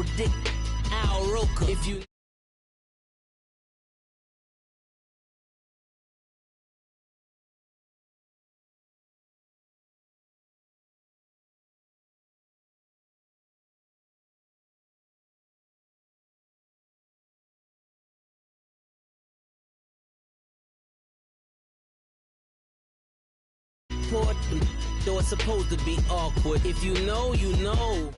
predict Al Roker. If you though it's supposed to be awkward. If you know, you know.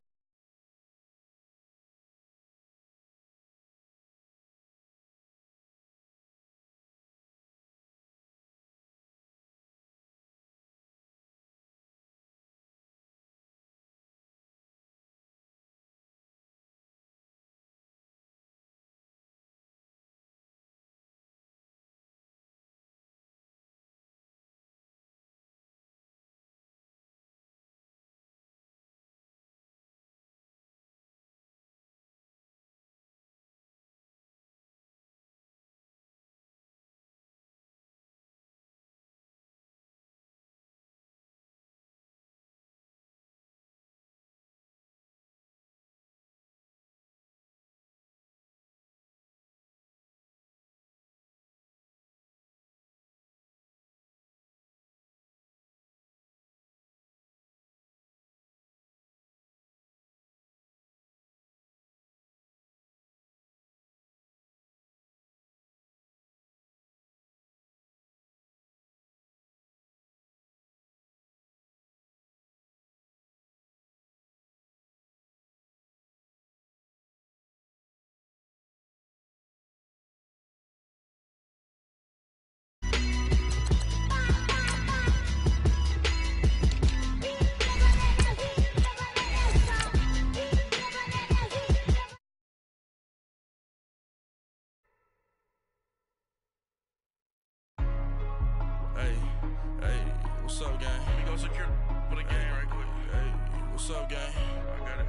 What's up, gang? Let me go secure for the game right quick. Hey, what's up, gang? I got it.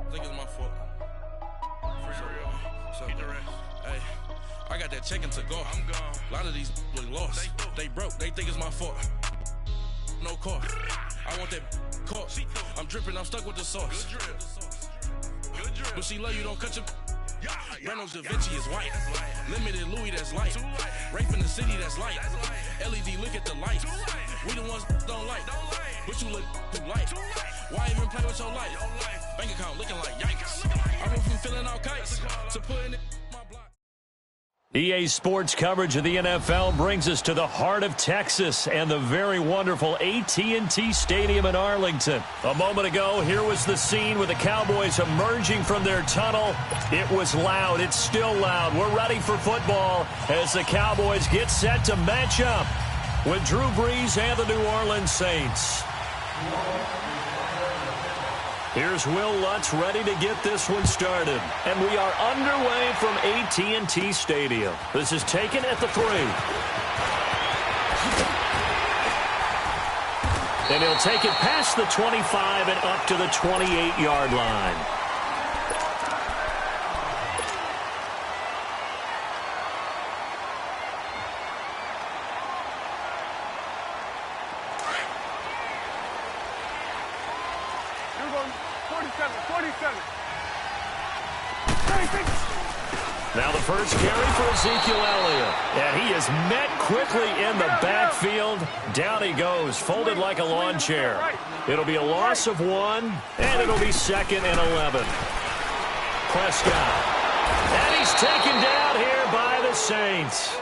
I think it's my fault. For real. Keep the rest. Hey, I got that check-in to go. I'm gone. A lot of these look lost. They broke. They think it's my fault. No car. I want that caught. I'm dripping. I'm stuck with the sauce. Good drip. But she love you. Don't cut your... Reynolds Da Vinci is white. Limited Louis, that's light. Rape in the city, that's light. LED, look at the light. We the ones don't like. But you look too light. Why even play with your life? Bank account looking like yikes. I went from filling out kites to putting it in my block. EA Sports coverage of the NFL brings us to the heart of Texas and the very wonderful AT&T Stadium in Arlington. A moment ago, here was the scene with the Cowboys emerging from their tunnel. It was loud. It's still loud. We're ready for football as the Cowboys get set to match up with Drew Brees and the New Orleans Saints. Here's Will Lutz ready to get this one started. And we are underway from AT&T Stadium. This is taken at the 3. And he'll take it past the 25 and up to the 28-yard line. Now the first carry for Ezekiel Elliott. And he is met quickly in the backfield. Down he goes, folded like a lawn chair. It'll be a loss of 1, and it'll be 2nd and 11. Prescott. And he's taken down here by the Saints.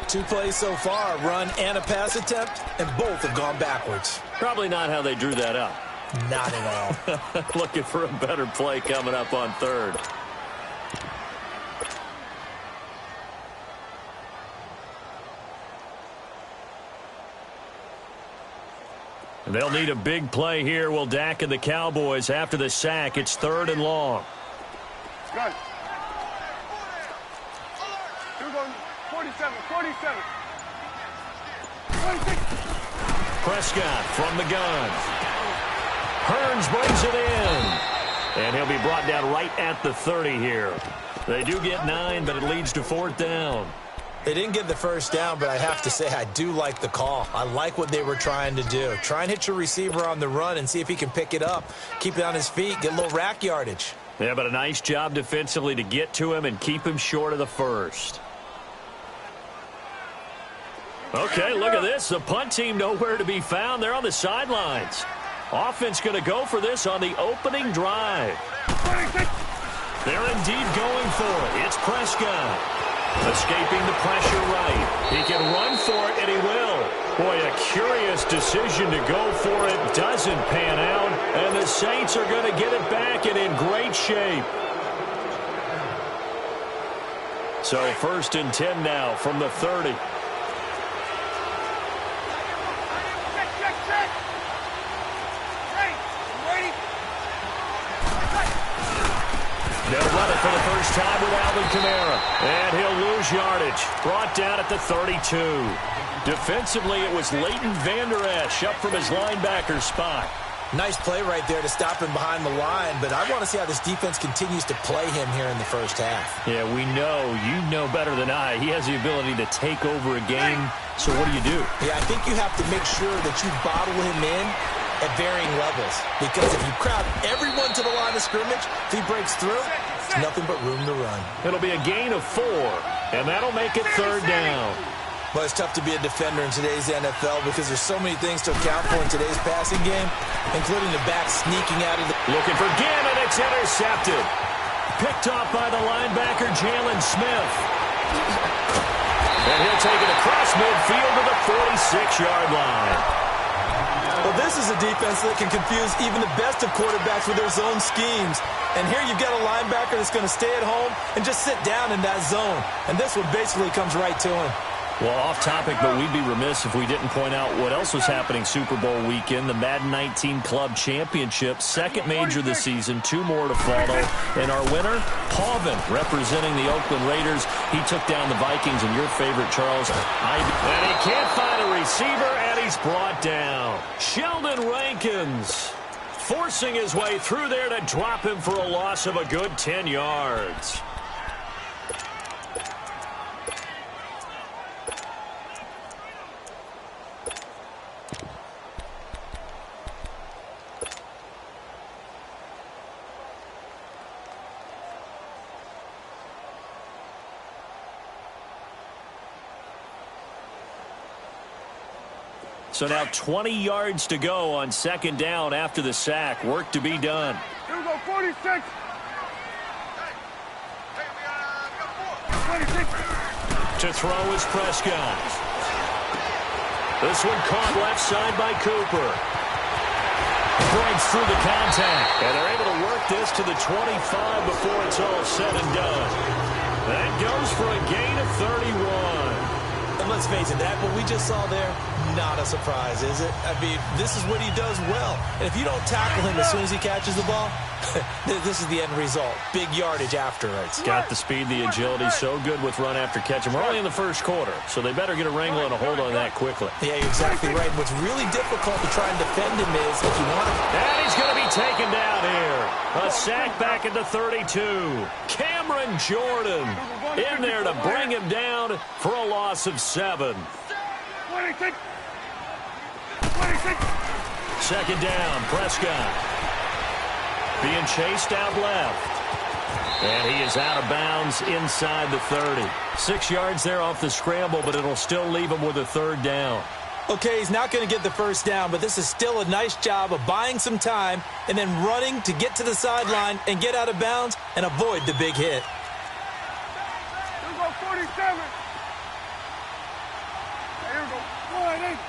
2 plays so far, a run and a pass attempt, and both have gone backwards. Probably not how they drew that up. Not at all. Looking for a better play coming up on 3rd. They'll need a big play here. Will Dak and the Cowboys after the sack. It's 3rd and long. Good. 47. Prescott from the gun. Hearns brings it in. And he'll be brought down right at the 30 here. They do get 9, but it leads to 4th down. They didn't get the first down, but I have to say I do like the call. I like what they were trying to do. Try and hit your receiver on the run and see if he can pick it up. Keep it on his feet, get a little rack yardage. Yeah, but a nice job defensively to get to him and keep him short of the first. Okay, look at this. The punt team nowhere to be found. They're on the sidelines. Offense going to go for this on the opening drive. They're indeed going for it. It's Prescott. Escaping the pressure right. He can run for it, and he will. Boy, a curious decision to go for it. Doesn't pan out, and the Saints are going to get it back and in great shape. So 1st and 10 now from the 30. They'll run it for the first time with Alvin Kamara. And he'll lose yardage. Brought down at the 32. Defensively, it was Leighton Vander Esch up from his linebacker spot. Nice play right there to stop him behind the line, but I want to see how this defense continues to play him here in the first half. Yeah, we know. You know better than I. He has the ability to take over a game. So what do? Yeah, I think you have to make sure that you bottle him in at varying levels. Because if you crowd everyone to the line of scrimmage, if he breaks through, it's nothing but room to run. It'll be a gain of 4, and that'll make it 3rd down. Well, it's tough to be a defender in today's NFL because there's so many things to account for in today's passing game, including the back sneaking out of the... Looking for Ginn, and it's intercepted. Picked off by the linebacker, Jalen Smith. And he'll take it across midfield to the 46-yard line. Well, this is a defense that can confuse even the best of quarterbacks with their zone schemes. And here you've got a linebacker that's going to stay at home and just sit down in that zone. And this one basically comes right to him. Well, off topic, but we'd be remiss if we didn't point out what else was happening Super Bowl weekend. The Madden 19 Club Championship, second major this season, 2 more to follow. And our winner, Pauvin, representing the Oakland Raiders. He took down the Vikings and your favorite, Charles Ivy. And he can't find a receiver, and he's brought down. Sheldon Rankins forcing his way through there to drop him for a loss of a good 10 yards. So now 20 yards to go on 2nd down after the sack. Work to be done. Here we go, 46. 46. To throw is Prescott. This one caught left side by Cooper. Breaks through the contact. And they're able to work this to the 25 before it's all said and done. That goes for a gain of 31. And let's face it, that what we just saw there, not a surprise, is it? I mean, this is what he does well. And if you don't tackle him as soon as he catches the ball, this is the end result. Big yardage afterwards. Got the speed, the agility, so good with run after catch. And we're only in the first quarter, so they better get a wrangle and a hold on that quickly. Yeah, you're exactly right. What's really difficult to try and defend him is if you want to... And he's going to be taken down here. A sack back at the 32. Cameron Jordan in there to bring him down for a loss of 7. 26. 26. 2nd down, Prescott. Being chased out left. And he is out of bounds inside the 30. 6 yards there off the scramble, but it'll still leave him with a 3rd down. Okay, he's not going to get the first down, but this is still a nice job of buying some time and then running to get to the sideline and get out of bounds and avoid the big hit. Here we go, 47. Here we go, 48.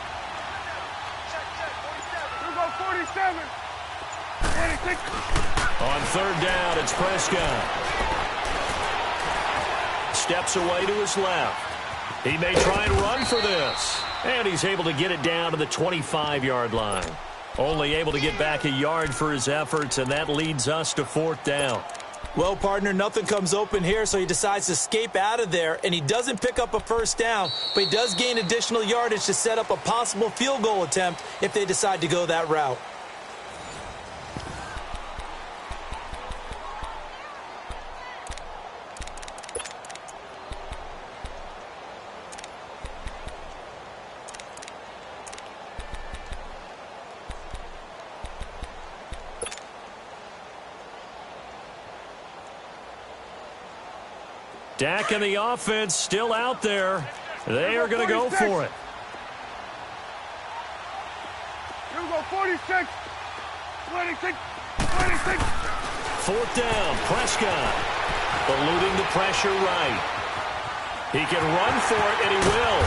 Here we go, 47. 46. On 3rd down, it's Prescott. Steps away to his left. He may try and run for this. And he's able to get it down to the 25-yard line. Only able to get back a yard for his efforts, and that leads us to 4th down. Well, partner, nothing comes open here, so he decides to escape out of there, and he doesn't pick up a first down, but he does gain additional yardage to set up a possible field goal attempt if they decide to go that route. Dak and the offense still out there. They are going to go for it. Here we go, 46. 26. 26. Fourth down, Prescott. Eluding the pressure right. He can run for it, and he will.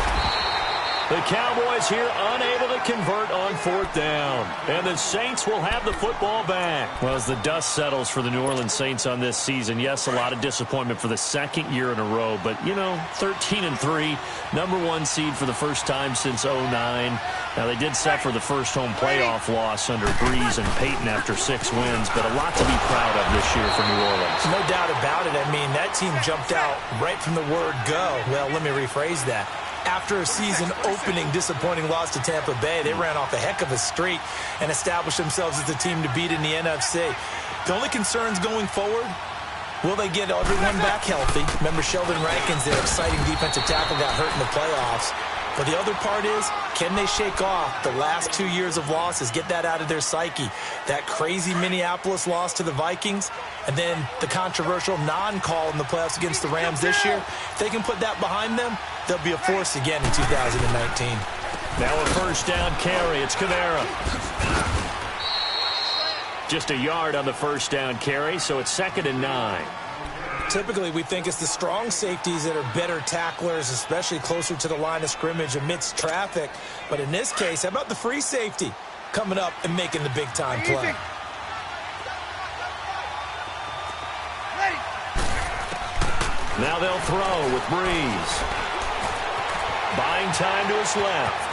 The Cowboys here unable to convert on fourth down. And the Saints will have the football back. Well, as the dust settles for the New Orleans Saints on this season, yes, a lot of disappointment for the second year in a row. But, you know, 13-3, #1 seed for the first time since 2009. Now, they did suffer the first home playoff loss under Breeze and Peyton after 6 wins, but a lot to be proud of this year for New Orleans. No doubt about it. I mean, that team jumped out right from the word go. Well, let me rephrase that. After a season-opening disappointing loss to Tampa Bay, they ran off a heck of a streak and established themselves as the team to beat in the NFC. The only concerns going forward, will they get everyone back healthy? Remember, Sheldon Rankins, their exciting defensive tackle, got hurt in the playoffs. But the other part is, can they shake off the last 2 years of losses, get that out of their psyche? That crazy Minneapolis loss to the Vikings, and then the controversial non-call in the playoffs against the Rams this year. If they can put that behind them, they'll be a force again in 2019. Now a first down carry. It's Kamara. Just a yard on the first down carry, so it's 2nd and 9. Typically, we think it's the strong safeties that are better tacklers, especially closer to the line of scrimmage amidst traffic. But in this case, how about the free safety coming up and making the big-time play? Now they'll throw with Breeze. Buying time to his left.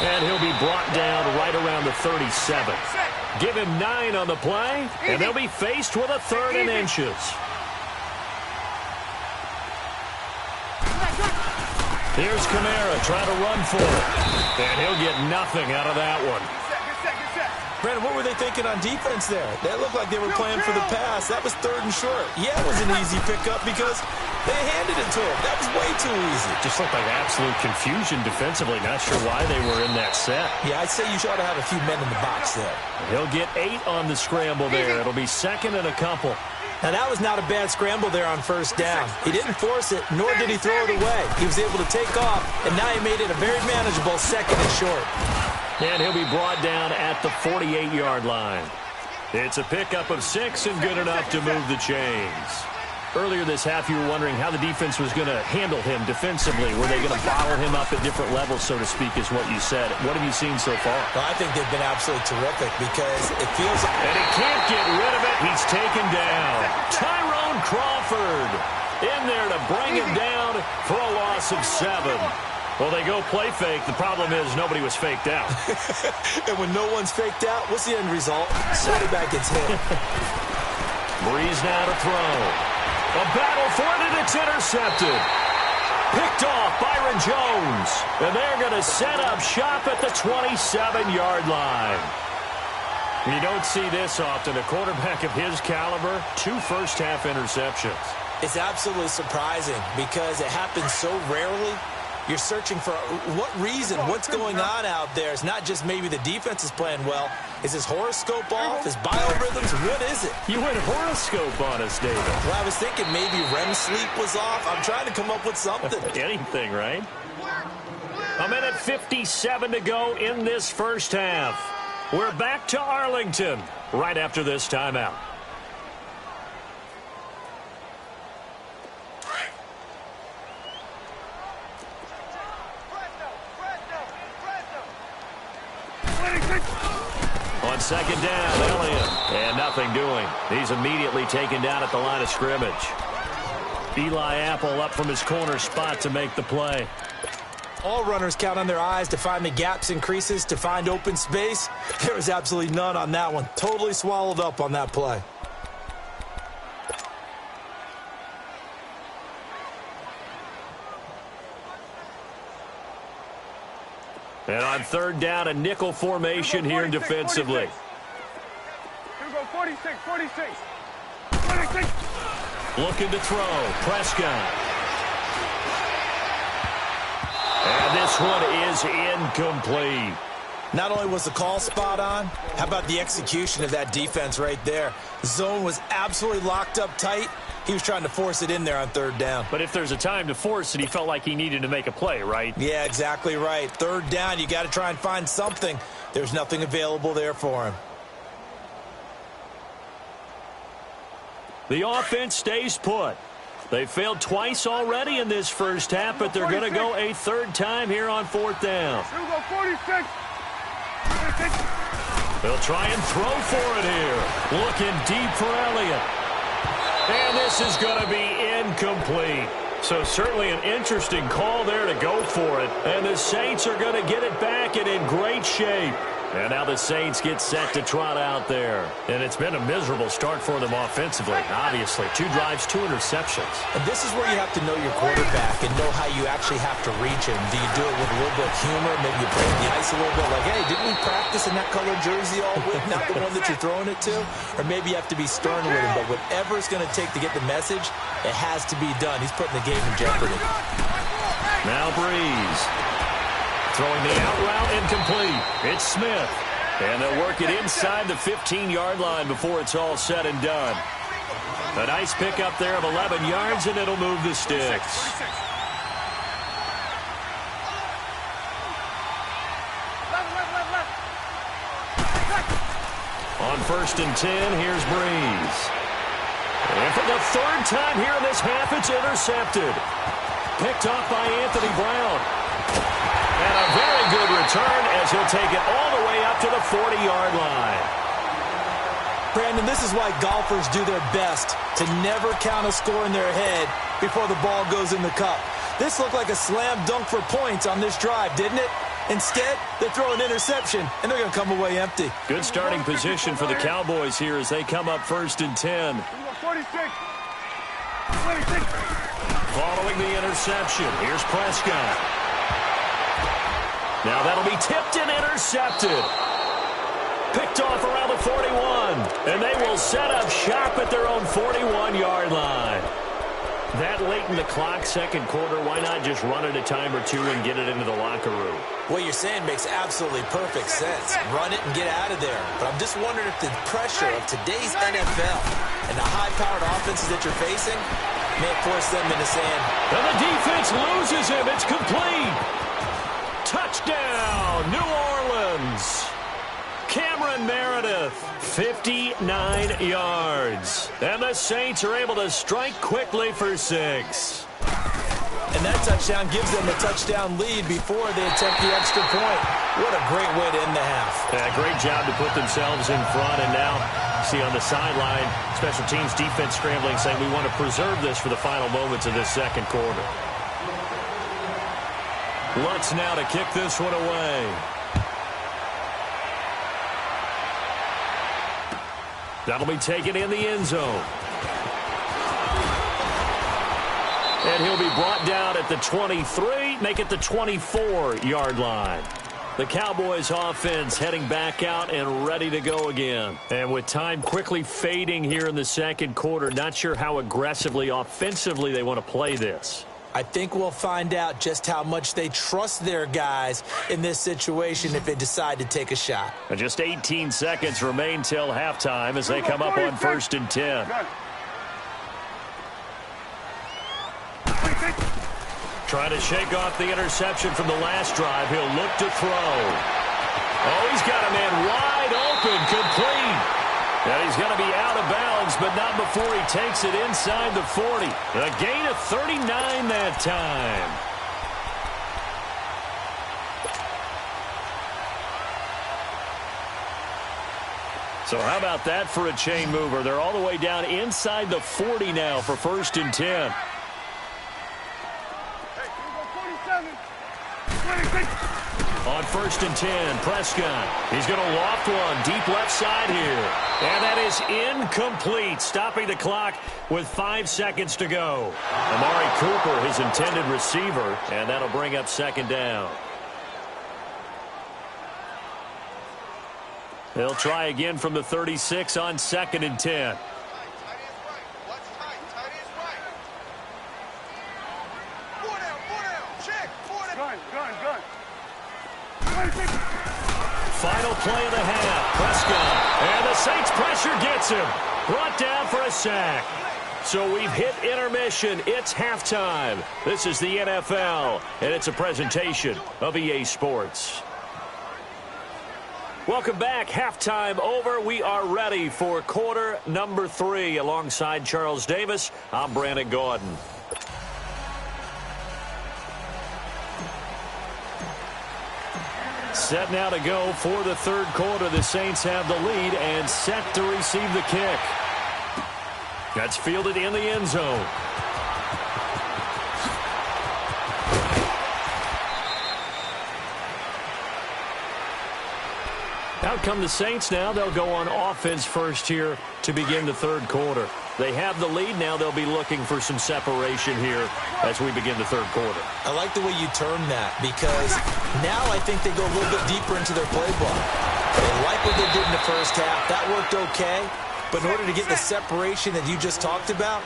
And he'll be brought down right around the 37. Give him 9 on the play, and they'll be faced with a 3rd and inches. Here's Kamara trying to run for it. And he'll get nothing out of that one. Brandon, what were they thinking on defense there? That looked like they were playing for the pass. That was 3rd and short. Yeah, it was an easy pickup because they handed it to him. That was way too easy. Just looked like absolute confusion defensively. Not sure why they were in that set. Yeah, I'd say you ought to have a few men in the box there. He'll get 8 on the scramble there. It'll be 2nd and a couple. Now, that was not a bad scramble there on first down. He didn't force it, nor did he throw it away. He was able to take off, and now he made it a very manageable 2nd and short. And he'll be brought down at the 48-yard line. It's a pickup of 6 and good enough to move the chains. Earlier this half, you were wondering how the defense was going to handle him defensively. Were they going to bottle him up at different levels, so to speak, is what you said. What have you seen so far? Well, I think they've been absolutely terrific because it feels like... And he can't get rid of it. He's taken down. Tyrone Crawford in there to bring him down for a loss of 7. Well, they go play fake. The problem is nobody was faked out. And when no one's faked out, what's the end result? Quarterback gets hit. Breeze now to throw. A battle for it, and it's intercepted. Picked off Byron Jones. And they're going to set up shop at the 27-yard line. You don't see this often. A quarterback of his caliber, 2 first-half interceptions. It's absolutely surprising because it happens so rarely. You're searching for what reason, what's going on out there. It's not just maybe the defense is playing well. Is his horoscope off? His biorhythms? What is it? You went horoscope on us, David. Well, I was thinking maybe REM sleep was off. I'm trying to come up with something. Anything, right? 1:57 to go in this first half. We're back to Arlington right after this timeout. On second down, Elliott. And nothing doing. He's immediately taken down at the line of scrimmage. Eli Apple up from his corner spot to make the play. All runners count on their eyes to find the gaps and creases, to find open space. There was absolutely none on that one. Totally swallowed up on that play. And on third down, a nickel formation here defensively. 46. Here we go, 46, 46. 46. Looking to throw. Prescott. And this one is incomplete. Not only was the call spot on, how about the execution of that defense right there? The zone was absolutely locked up tight, He was trying to force it in there on third down. But if there's a time to force it, he felt like he needed to make a play, right? Yeah, exactly right. Third down, you got to try and find something. There's nothing available there for him. The offense stays put. They failed twice already in this first half, but they're going to go a third time here on fourth down. Here we go, 46. 46. They'll try and throw for it here. Looking deep for Elliott. And this is going to be incomplete. So certainly an interesting call there to go for it. And the Saints are going to get it back and in great shape. And now the Saints get set to trot out there. And it's been a miserable start for them offensively, obviously. 2 drives, 2 interceptions. And this is where you have to know your quarterback and know how you actually have to reach him. Do you do it with a little bit of humor? Maybe you break the ice a little bit like, hey, didn't we practice in that colored jersey all week? Not the one that you're throwing it to? Or maybe you have to be stern with him. But whatever it's going to take to get the message, it has to be done. He's putting the game in jeopardy. Now Breeze. Throwing the out route incomplete. It's Smith. And they'll work it inside the 15-yard line before it's all said and done. A nice pickup there of 11 yards, and it'll move the sticks. On 1st and 10, here's Breeze. And for the third time here in this half, it's intercepted. Picked off by Anthony Brown. And a very good return as he'll take it all the way up to the 40-yard line. Brandon, this is why golfers do their best to never count a score in their head before the ball goes in the cup. This looked like a slam dunk for points on this drive, didn't it? Instead, they throw an interception, and they're going to come away empty. Good starting position for the Cowboys here as they come up 1st and 10. 46. 26. Following the interception, here's Prescott. Now that'll be tipped and intercepted. Picked off around the 41. And they will set up shop at their own 41-yard line. That late in the clock, second quarter, why not just run it a time or two and get it into the locker room? What you're saying makes absolutely perfect sense. Run it and get out of there. But I'm just wondering if the pressure of today's NFL and the high-powered offenses that you're facing may force them into saying, and the defense loses him. It's complete. Touchdown, New Orleans. Cameron Meredith, 59 yards. And the Saints are able to strike quickly for 6. And that touchdown gives them a touchdown lead before they attempt the extra point. What a great way to end the half. Yeah, great job to put themselves in front. And now, see on the sideline, special teams defense scrambling, saying we want to preserve this for the final moments of this second quarter. Lutz now to kick this one away. That'll be taken in the end zone. And he'll be brought down at the 23, make it the 24-yard line. The Cowboys offense heading back out and ready to go again. And with time quickly fading here in the second quarter, not sure how aggressively, offensively they want to play this. I think we'll find out just how much they trust their guys in this situation if they decide to take a shot. And just 18 seconds remain till halftime as they come up on 1st and 10. Trying to shake off the interception from the last drive. He'll look to throw. Oh, he's got a man wide open, complete. And he's going to be out of bounds, but not before he takes it inside the 40. A gain of 39 that time. So how about that for a chain mover? They're all the way down inside the 40 now for 1st and 10. On 1st and 10, Prescott. He's going to loft one deep left side here. And that is incomplete, stopping the clock with 5 seconds to go. Amari Cooper, his intended receiver, and that'll bring up 2nd down. They'll try again from the 36 on 2nd and 10. Final play of the half. Prescott. And the Saints pressure gets him. Brought down for a sack. So we've hit intermission. It's halftime. This is the NFL, and it's a presentation of EA Sports. Welcome back. Halftime over. We are ready for quarter number 3. Alongside Charles Davis, I'm Brandon Gordon. Set now to go for the third quarter. The Saints have the lead and set to receive the kick. That's fielded in the end zone. Out come the Saints now. They'll go on offense first here to begin the third quarter. They have the lead. Now they'll be looking for some separation here as we begin the third quarter. I like the way you term that because now I think they go a little bit deeper into their playbook. They like what they did in the first half. That worked okay. But in order to get the separation that you just talked about,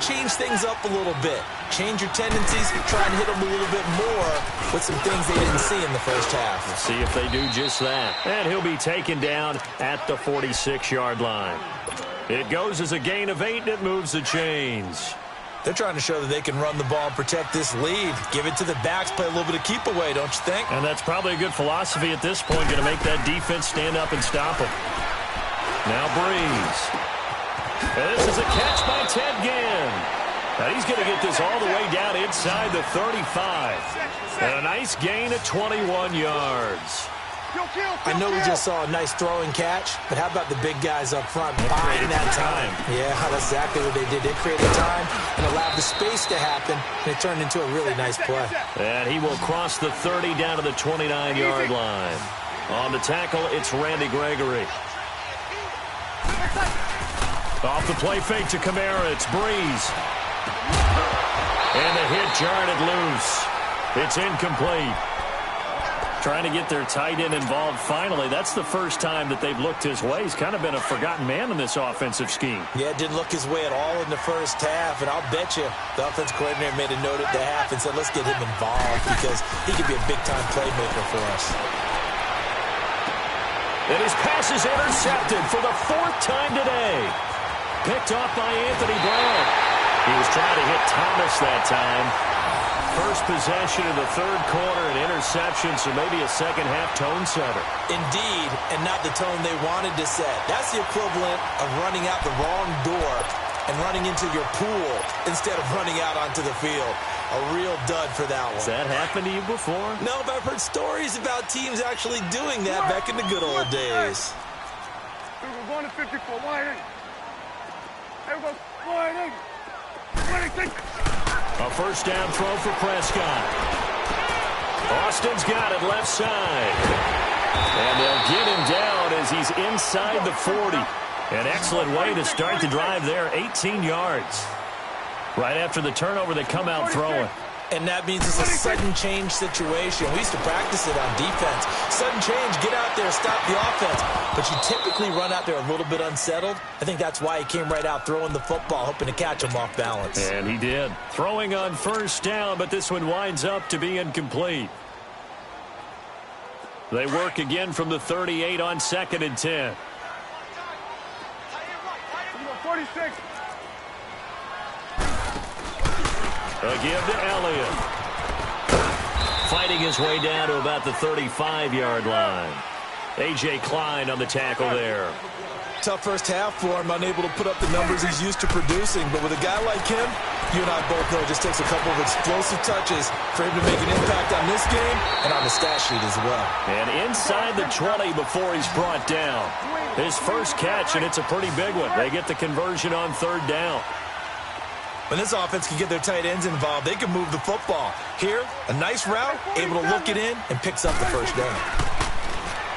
change things up a little bit. Change your tendencies, try and hit them a little bit more with some things they didn't see in the first half. Let's see if they do just that. And he'll be taken down at the 46-yard line. It goes as a gain of 8, and it moves the chains. They're trying to show that they can run the ball and protect this lead. Give it to the backs, play a little bit of keep away, don't you think? And that's probably a good philosophy at this point, going to make that defense stand up and stop them. Now Breeze. And this is a catch by Ted Ginn. Now he's going to get this all the way down inside the 35. And a nice gain of 21 yards. I know we just saw a nice throwing catch, but how about the big guys up front buying that time? Yeah, that's exactly what they did. They created time and allowed the space to happen, and it turned into a really nice play. And he will cross the 30 down to the 29-yard line. On the tackle, it's Randy Gregory. Off the play fake to Kamara, it's Breeze. And the hit jarred it loose. It's incomplete. Trying to get their tight end involved finally. That's the first time that they've looked his way. He's kind of been a forgotten man in this offensive scheme. Yeah, it didn't look his way at all in the first half, and I'll bet you the offense coordinator made a note at the half and said, let's get him involved because he could be a big-time playmaker for us. And his pass is intercepted for the 4th time today. Picked off by Anthony Brown. He was trying to hit Thomas that time. First possession of the third quarter, an interception, so maybe a second-half tone setter. Indeed, and not the tone they wanted to set. That's the equivalent of running out the wrong door and running into your pool instead of running out onto the field. A real dud for that one. Has that happened to you before? No, but I've heard stories about teams actually doing that back in the good old days. We're going to 54, wide in. There we go, wide in. 26. A first down throw for Prescott. Austin's got it left side. And they'll get him down as he's inside the 40. An excellent way to start the drive there, 18 yards. Right after the turnover, they come out throwing. And that means it's a sudden change situation. We used to practice it on defense. Sudden change, get out there, stop the offense. But you typically run out there a little bit unsettled. I think that's why he came right out throwing the football, hoping to catch him off balance. And he did. Throwing on first down, but this one winds up to be incomplete. They work again from the 38 on 2nd and 10. 46. A give to Elliott. Fighting his way down to about the 35-yard line. A.J. Klein on the tackle there. Tough first half for him, unable to put up the numbers he's used to producing. But with a guy like him, you and I both know it just takes a couple of explosive touches for him to make an impact on this game and on the stat sheet as well. And inside the 20 before he's brought down. His first catch, and it's a pretty big one. They get the conversion on 3rd down. When this offense can get their tight ends involved, they can move the football. Here, a nice route, able to look it in, and picks up the first down.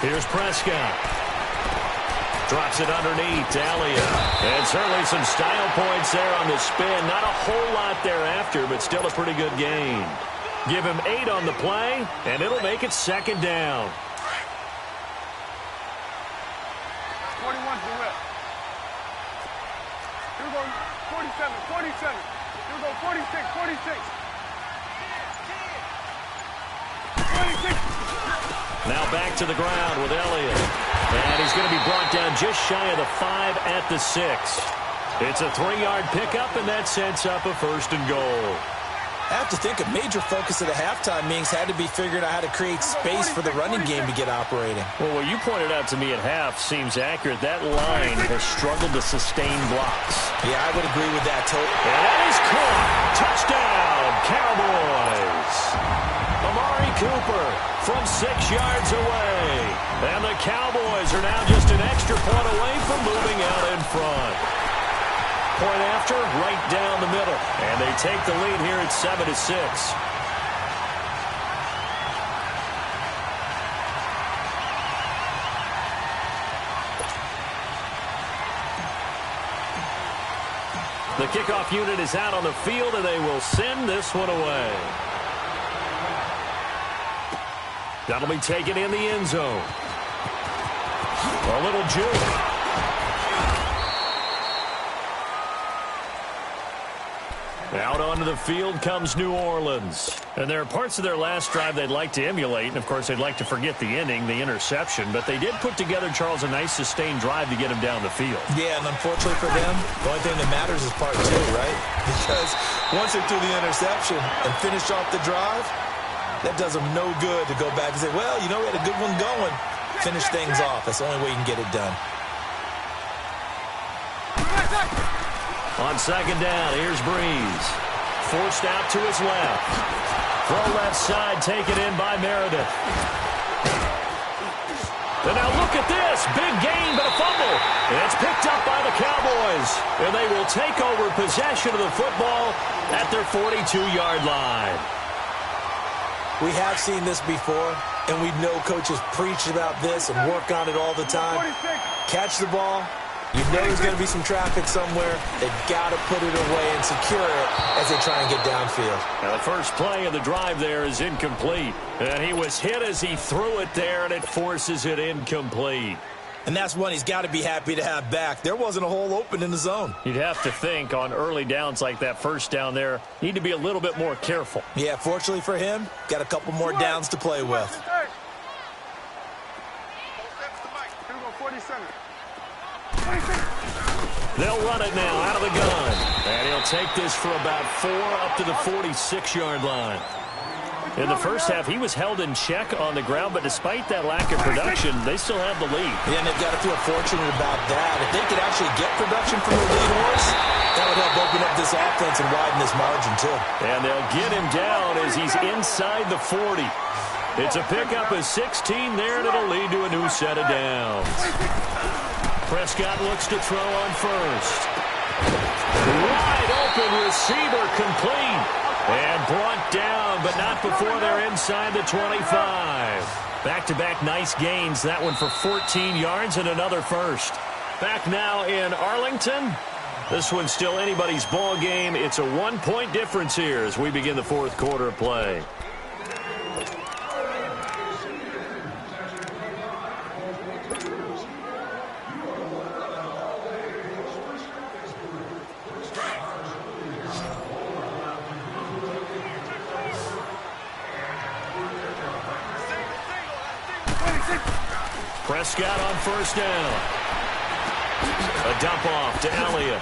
Here's Prescott. Drops it underneath to Elliott. And certainly some style points there on the spin. Not a whole lot thereafter, but still a pretty good gain. Give him 8 on the play, and it'll make it 2nd down. 41's the whip. Here we go, 47, 47. Here we go, 46, 46. 26. Now back to the ground with Elliott. And he's going to be brought down just shy of the 5 at the 6. It's a 3-yard pickup, and that sets up a 1st and goal. I have to think a major focus of the halftime meetings had to be figuring out how to create space for the running game to get operating. Well, what you pointed out to me at half seems accurate. That line has struggled to sustain blocks. Yeah, I would agree with that totally. And that is caught. Touchdown, Cowboys. Amari Cooper from 6 yards away. And the Cowboys are now just an extra point away from moving out in front. Point after, right down the middle. And they take the lead here at 7-6. The kickoff unit is out on the field, and they will send this one away. That'll be taken in the end zone. A little juke. Out onto the field comes New Orleans. And there are parts of their last drive they'd like to emulate. And, of course, they'd like to forget the ending, the interception. But they did put together, Charles, a nice sustained drive to get him down the field. Yeah, and unfortunately for them, the only thing that matters is part 2, right? Because once they threw the interception and finished off the drive, that does them no good to go back and say, well, you know, we had a good one going. Finish things off. That's the only way you can get it done. On 2nd down, here's Breeze. Forced out to his left. Throw left side, taken in by Meredith. And now look at this. Big gain, but a fumble. And it's picked up by the Cowboys. And they will take over possession of the football at their 42-yard line. We have seen this before, and we know coaches preach about this and work on it all the time. Catch the ball. You know there's going to be some traffic somewhere. They've got to put it away and secure it as they try and get downfield. Now the first play of the drive there is incomplete. And he was hit as he threw it there, and it forces it incomplete. And that's one he's got to be happy to have back. There wasn't a hole open in the zone. You'd have to think on early downs like that first down there, need to be a little bit more careful. Yeah, fortunately for him, got a couple more downs to play with. They'll run it now out of the gun. And he'll take this for about 4 up to the 46-yard line. In the first half, he was held in check on the ground, but despite that lack of production, they still have the lead. Yeah, and they've got to feel fortunate about that. If they could actually get production from the lead horse, that would help open up this offense and widen this margin, too. And they'll get him down as he's inside the 40. It's a pickup of 16 there, and it'll lead to a new set of downs. Prescott looks to throw on first. Wide open receiver complete. And brought down, but not before they're inside the 25. Back-to-back nice gains. That one for 14 yards and another first. Back now in Arlington. This one's still anybody's ball game. It's a 1-point difference here as we begin the 4th quarter of play. Prescott on first down. A dump off to Elliott.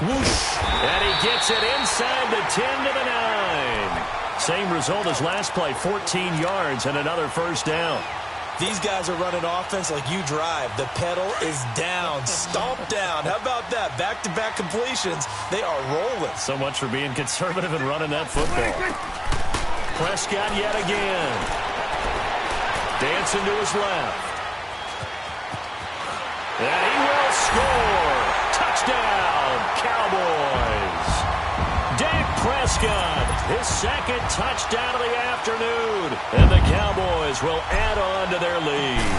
Whoosh. And he gets it inside the 10 to the 9. Same result as last play, 14 yards and another first down. These guys are running offense like you drive. The pedal is down, stomped down. How about that? Back-to-back completions. They are rolling. So much for being conservative and running that football. Prescott yet again. Dancing to his left. And he will score. Touchdown, Cowboys. Dak Prescott, his 2nd touchdown of the afternoon. And the Cowboys will add on to their lead.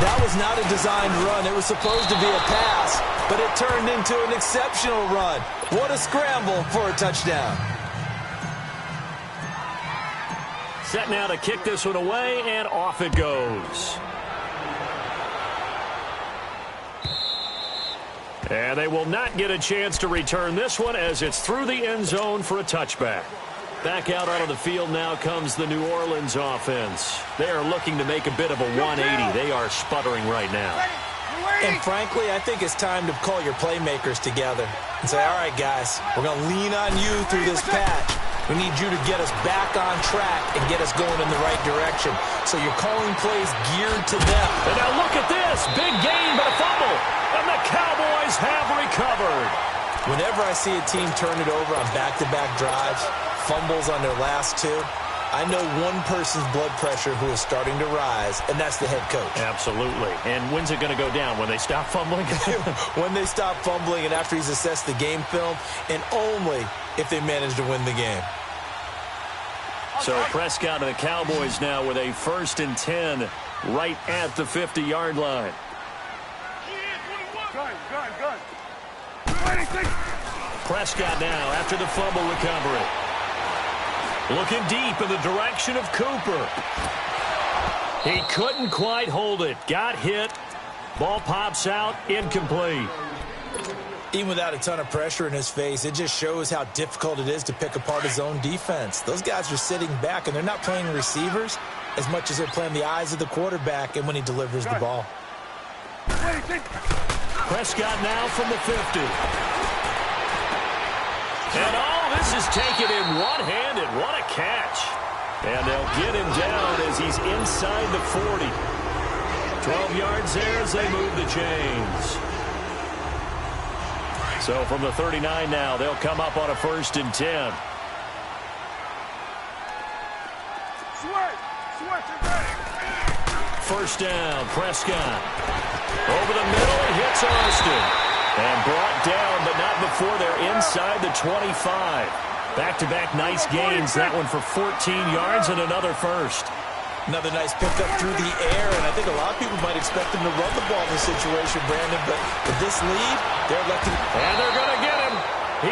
That was not a designed run. It was supposed to be a pass, but it turned into an exceptional run. What a scramble for a touchdown. Set now to kick this one away, and off it goes. And they will not get a chance to return this one as it's through the end zone for a touchback. Back out onto the field now comes the New Orleans offense. They are looking to make a bit of a 180. They are sputtering right now. And frankly, I think it's time to call your playmakers together and say, all right, guys, we're going to lean on you through this patch. We need you to get us back on track and get us going in the right direction. So you're calling plays geared to them. And now look at this. Big gain, but a fumble. And the Cowboys have recovered. Whenever I see a team turn it over on back-to-back drives, fumbles on their last two, I know one person's blood pressure who is starting to rise, and that's the head coach. Absolutely. And when's it going to go down? When they stop fumbling? When they stop fumbling and after he's assessed the game film, and only if they manage to win the game. So Prescott and the Cowboys now with a 1st and 10 right at the 50-yard line. Gun. Prescott now after the fumble recovery. Looking deep in the direction of Cooper. He couldn't quite hold it. Got hit. Ball pops out. Incomplete. Even without a ton of pressure in his face, it just shows how difficult it is to pick apart his own defense. Those guys are sitting back, and they're not playing receivers as much as they're playing the eyes of the quarterback and when he delivers the ball. Prescott now from the 50. And this is taken in one-handed. What a catch. And they'll get him down as he's inside the 40. 12 yards there as they move the chains. So from the 39 now, they'll come up on a 1st and 10. First down, Prescott. Over the middle, it hits Austin. And brought down, but not before they're inside the 25. Back-to-back nice gains. That one for 14 yards and another first. Another nice pickup through the air, and I think a lot of people might expect him to run the ball in this situation, Brandon, but with this lead, they're lucky. And they're going to get him.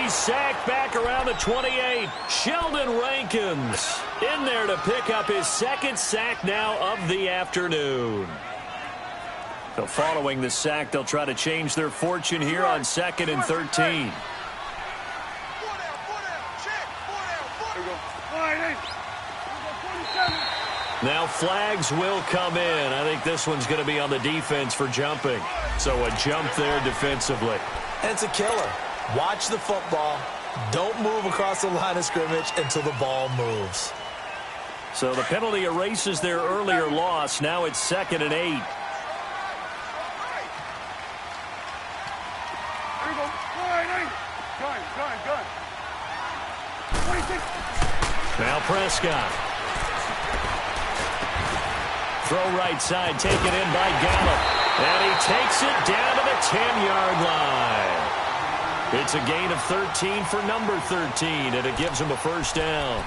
He's sacked back around the 28. Sheldon Rankins in there to pick up his 2nd sack now of the afternoon. So following the sack, they'll try to change their fortune here on 2nd and 13. Now flags will come in. I think this one's going to be on the defense for jumping. So a jump there defensively. And it's a killer. Watch the football. Don't move across the line of scrimmage until the ball moves. So the penalty erases their earlier loss. Now it's 2nd and 8. Now Prescott. Throw right side, taken in by Gallup. And he takes it down to the 10-yard line. It's a gain of 13 for number 13, and it gives him a 1st down.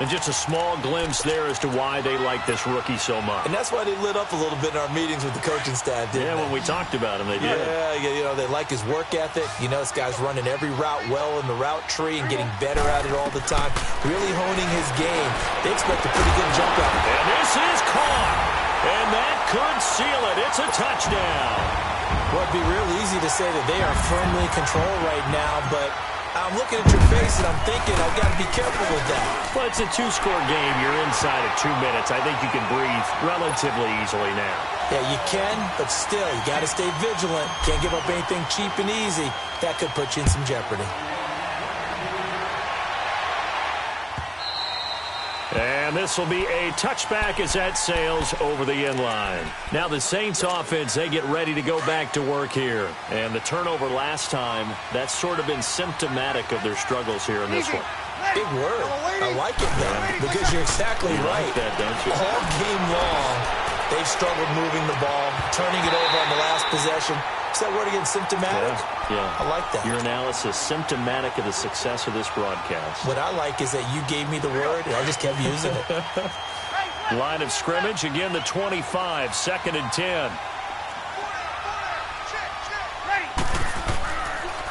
And just a small glimpse there as to why they like this rookie so much. And that's why they lit up a little bit in our meetings with the coaching staff, didn't they? Yeah, when we talked about him, they did. Yeah, you know, they like his work ethic. You know, this guy's running every route well in the route tree and getting better at it all the time, really honing his game. They expect a pretty good jump out. And this is caught. And that could seal it. It's a touchdown. Well, it'd be real easy to say that they are firmly in control right now, but I'm looking at your face and I'm thinking I've got to be careful with that. Well, it's a 2-score game. You're inside of 2 minutes. I think you can breathe relatively easily now. Yeah, you can, but still, you got to stay vigilant. Can't give up anything cheap and easy. That could put you in some jeopardy. And this will be a touchback as that sails over the end line. Now the Saints offense, they get ready to go back to work here. And the turnover last time, that's sort of been symptomatic of their struggles here in this one. Big word. I like it, though, because you're exactly right. Like that, don't you? All game long, they've struggled moving the ball, turning it over on the last possession. Is that word again, symptomatic? Yeah. I like that. Your analysis, symptomatic of the success of this broadcast. What I like is that you gave me the word, and I just kept using it. Line of scrimmage, again the 25, 2nd and 10.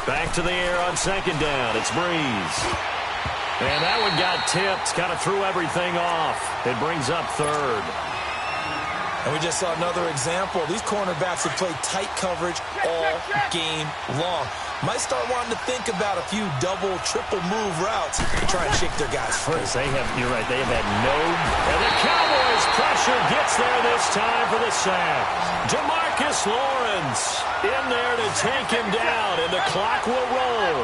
Back to the air on 2nd down. It's Breeze. And that one got tipped, kind of threw everything off. It brings up 3rd. And we just saw another example. These cornerbacks have played tight coverage all game long. Might start wanting to think about a few double, triple move routes to try and shake their guys free. You're right, they have had no... And the Cowboys pressure gets there this time for the sack. DeMarcus Lawrence in there to take him down, and the clock will roll.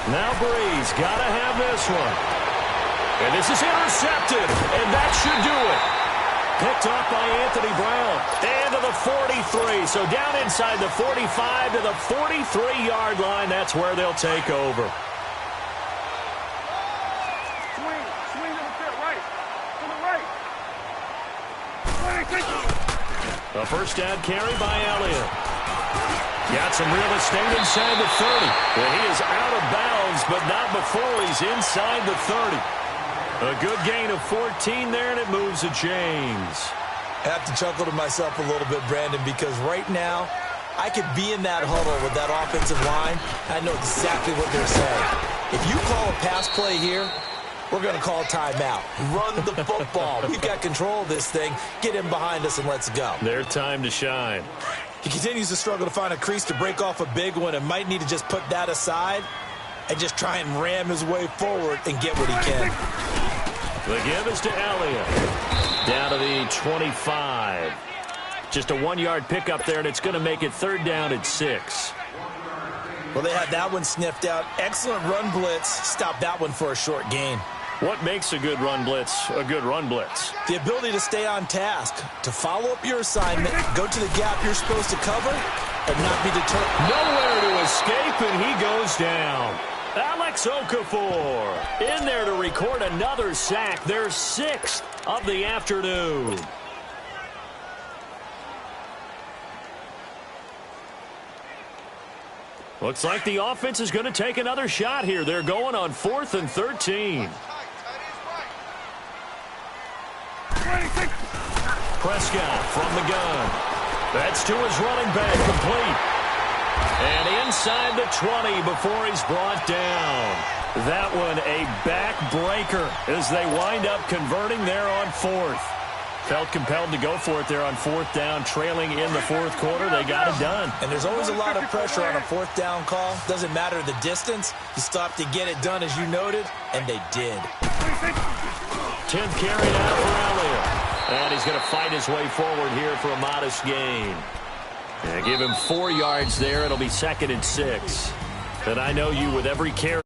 Now Breeze got to have this one. And this is intercepted, and that should do it. Picked up by Anthony Brown. Into the 43. So down inside the 45 to the 43-yard line. That's where they'll take over. Swing to the right. To the right. A first down carry by Elliott. Got some real estate inside the 30. And he is out of bounds, but not before he's inside the 30. A good gain of 14 there, and it moves the chains. I have to chuckle to myself a little bit, Brandon, because right now, I could be in that huddle with that offensive line. I know exactly what they're saying. If you call a pass play here, we're going to call timeout. Run the football. We've got control of this thing. Get in behind us and let's go. Their time to shine. He continues to struggle to find a crease to break off a big one and might need to just put that aside and just try and ram his way forward and get what he can. The give is to Elliott. Down to the 25. Just a 1-yard pickup there, and it's going to make it third down at 6. Well, they had that one sniffed out. Excellent run blitz. Stop that one for a short gain. What makes a good run blitz a good run blitz? The ability to stay on task, to follow up your assignment, go to the gap you're supposed to cover, and not be deterred. Nowhere to escape, and he goes down. Alex Okafor in there to record another sack. Their 6th of the afternoon. Looks like the offense is going to take another shot here. They're going on 4th and 13. Prescott from the gun. That's to his running back, complete. And inside the 20 before he's brought down. That one a backbreaker as they wind up converting there on 4th. Felt compelled to go for it there on 4th down, trailing in the 4th quarter. They got it done. And there's always a lot of pressure on a 4th down call. Doesn't matter the distance. You stop to get it done, as you noted, and they did. 10th carry now for Elliott. And he's going to fight his way forward here for a modest gain. And give him 4 yards there. It'll be 2nd and 6. And I know you with every carry.